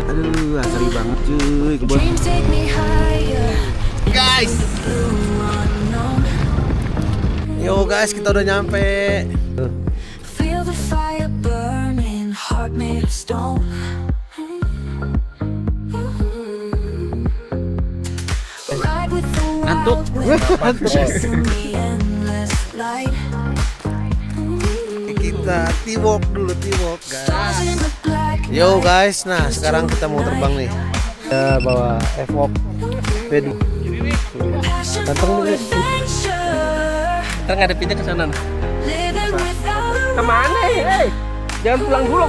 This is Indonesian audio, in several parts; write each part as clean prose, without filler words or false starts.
Aduh, asli banget cuy kebun. Guys. Yo guys, kita udah nyampe. Ngantuk. Kita teamwork dulu, teamwork guys. Yo guys, nah sekarang kita mau terbang nih. Ya bawa F-Walk ready. Ganteng nih. Ntar ngadepinnya ke sana. Kemana ya? Jangan pulang dulu.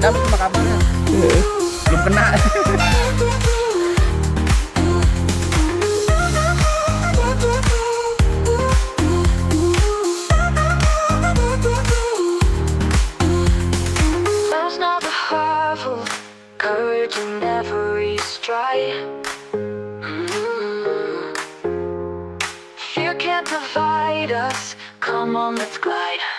Dap, apa kabarnya? Belum kena. Fear can't divide us. Come on, let's glide.